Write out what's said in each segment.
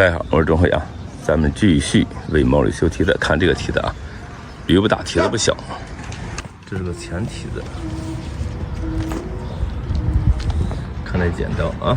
大家好，我是钟慧啊，咱们继续为毛里修蹄子。看这个蹄子啊，驴不大，蹄子不小，这是个前蹄子。看这剪刀啊。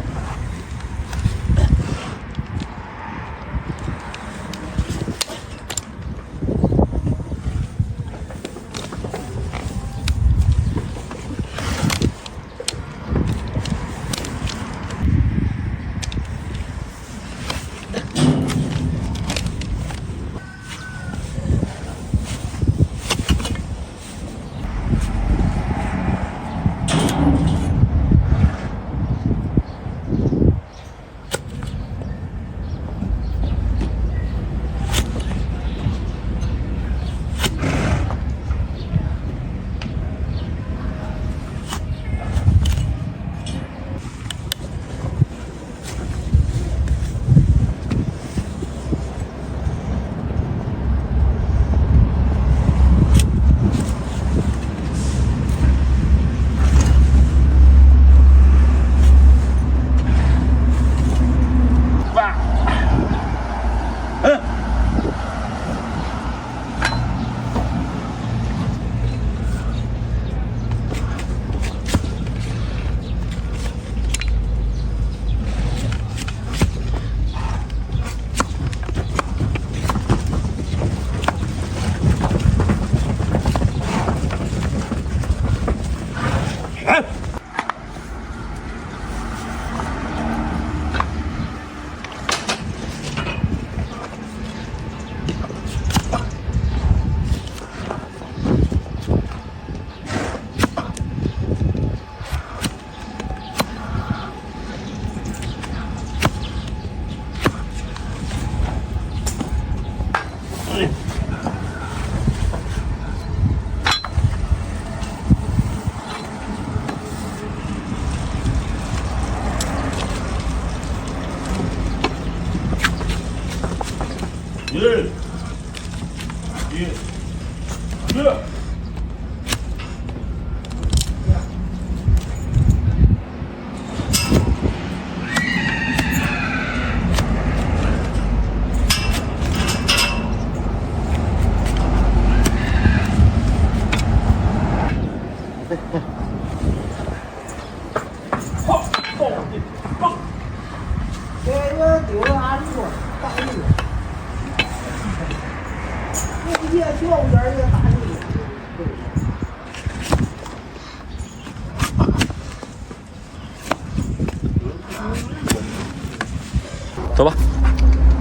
走吧，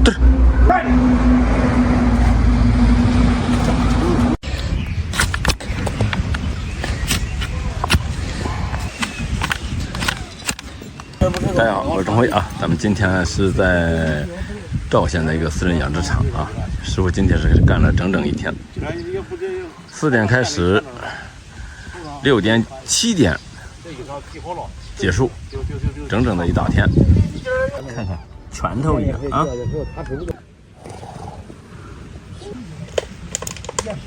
对。大家好，我是钟辉啊。咱们今天是在赵县的一个私人养殖场啊。师傅今天是干了整整一天，4点开始，6点7点结束，整整的一大天。看看拳头一样啊！师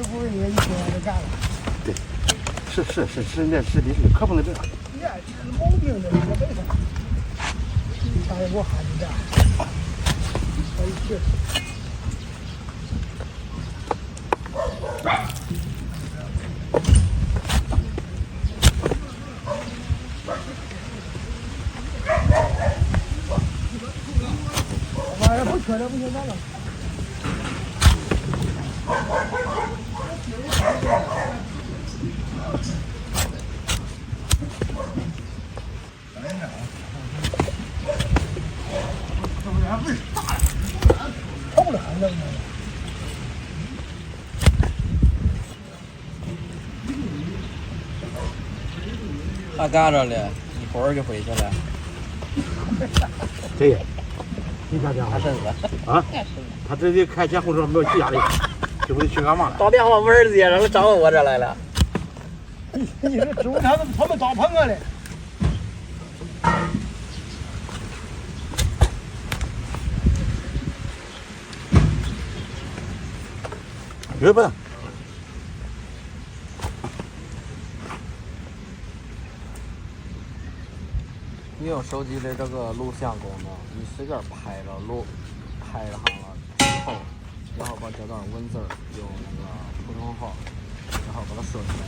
傅你一天就干了。对，是，那是的，可不能这样。呀，这毛病的，你这为啥？你刚才给我喊你这样，我一去。晚上不缺点不行干了。臭了还扔呢。他干着了，一会儿就回去了。对呀，你看这样他身子啊，他直接开监控车没有去家里，这不是去干嘛了？打电话问儿子，然后找到我这来了。你这猪他们找朋友嘞。别笨。你有手机的这个录像功能，你随便拍排一行了之后，然后把这段文字用那个普通话，然后把它说出来。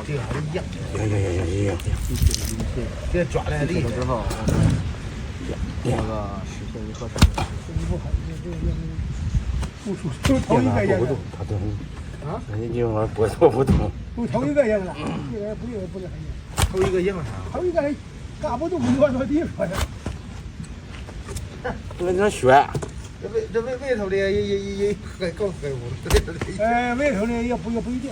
这个还是一样。呀！这抓来厉害。之后，那个视频一合成。都同一个样子。他都啊？你我不懂。都同一个样子，这个不是很样。头一个样啥？头一个干不动多少地方呀？那学。这外头的也告诉我。外头的也不一定。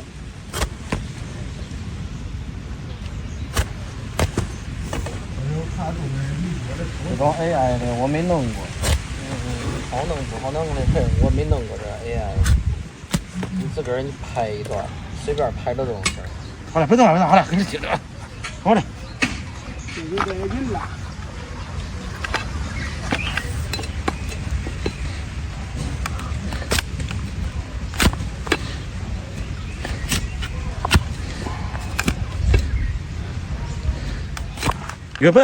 这种 AI 的我没弄过，好弄不好弄的我没弄过这 AI。你自个儿你拍一段，随便拍了这种事儿。好了，不动了，好了，跟你接着，好了。这就带劲了。远不？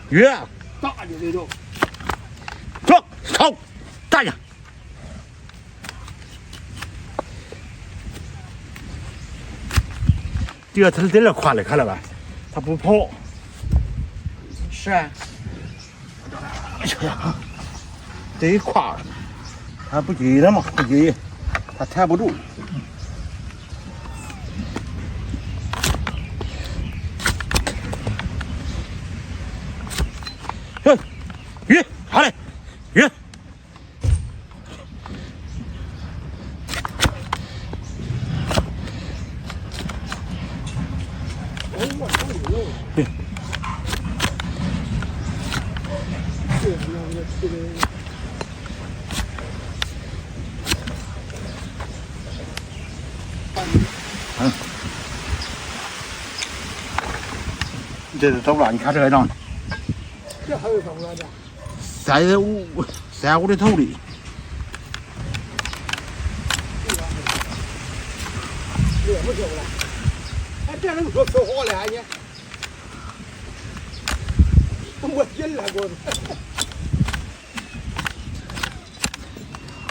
远，大的那种。走，走，大家。这个他在那跨了，看了吧？他不跑。是啊。哎呀，这一跨，他不急了嘛？不急，他抬不住。鱼，好嘞，鱼。对。这是走不了，你看这个张。这还有什么的？3.5的头里。这不行了。哎，这能说说话了还呢？我进来过。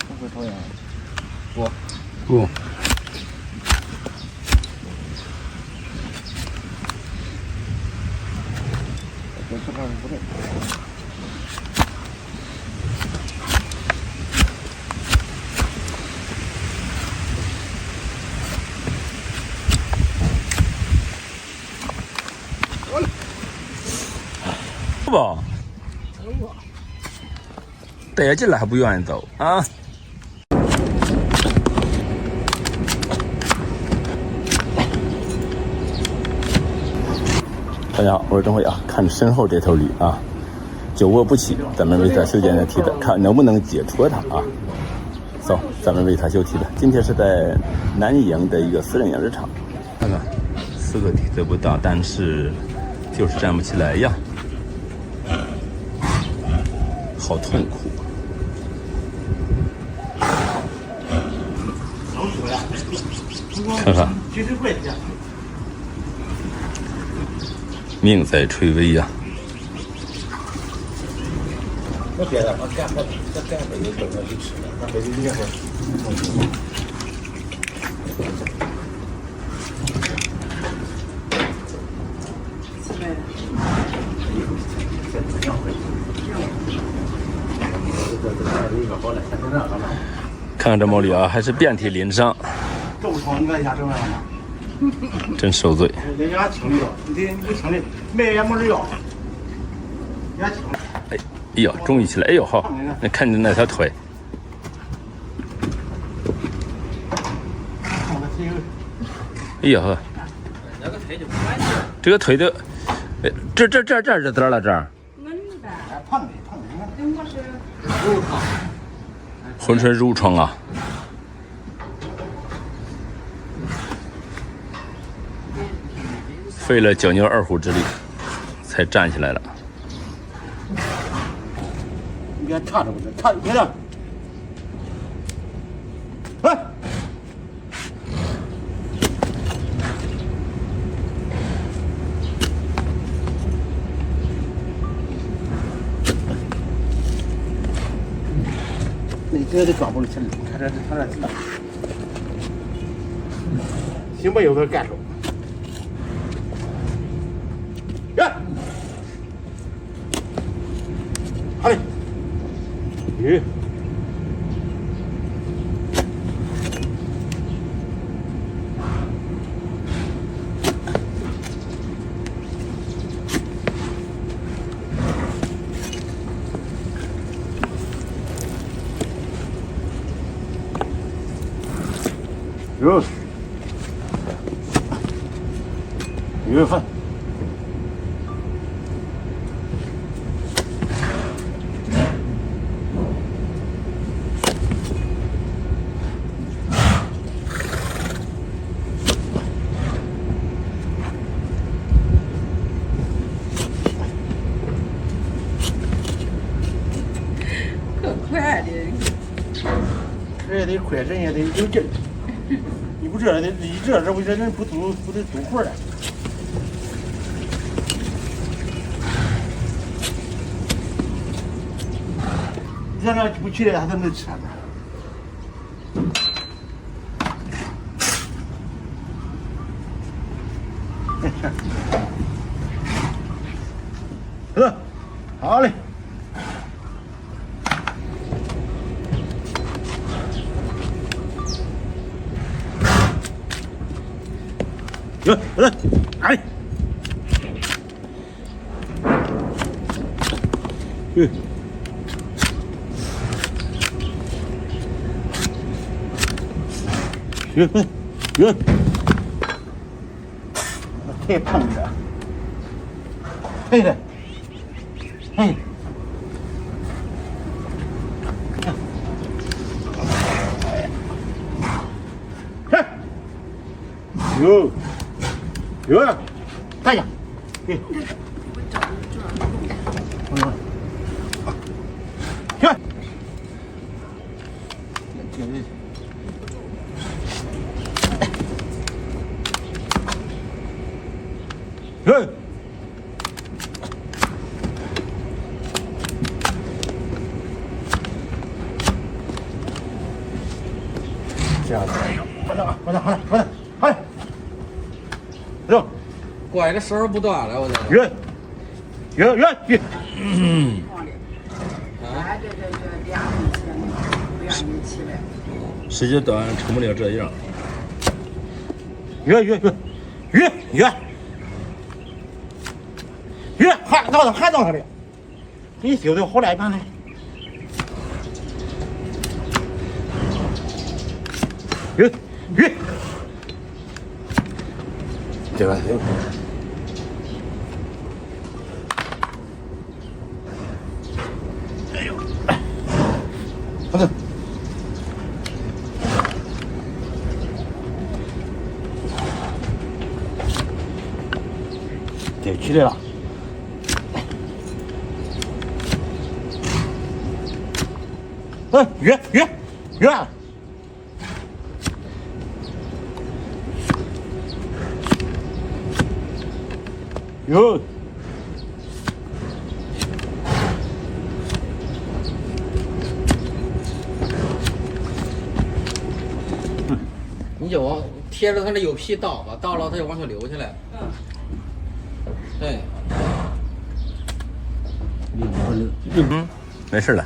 不会抽烟。不。这看不对。不，带进来还不愿意走啊！大家好，我是郑辉啊。看身后这头驴啊，久卧不起，咱们为它修剪的蹄子，看能不能解脱它啊。走，咱们为它修蹄子。今天是在南营的一个私人养殖场，看看4个蹄子不到，但是就是站不起来呀。好痛苦！看看，命在垂危呀！那别的，我干活，这干活有本事去吃的，那回去一会儿。看看这毛驴啊，还是遍体鳞伤，肉虫你看人家整那吗？真受罪。人家清理了，你不清理，卖也没人要。人家清理。哎呀，终于起来！哎呦好，你看你那条腿。哎呀呵，这个腿的，这是怎儿了？这儿浑身褥疮啊！费了9牛2虎之力，才站起来了。你别插着不是，插别的。哎。这得装不了钱，看这他这子，行吧，有点干手。呀，好嘞，鱼。有月份，可快的，这也得快，人也得有劲儿。你不这得一这为这人不得多活了。你这不起来，他都能吃啥子？好嘞。有，哎，有，太胖了，对的，嘿，有了，大家，去，这样子，好了，走。拐的时候不短了，我这个。远，哎，对，2年前不愿意起来。时间短，成不了这样。远，还弄他的，你修的好来办嘞。远，这个。好的，对，起来了。远，有。你就往贴着它那有皮倒吧，倒了它就往下流下来。对。没事了。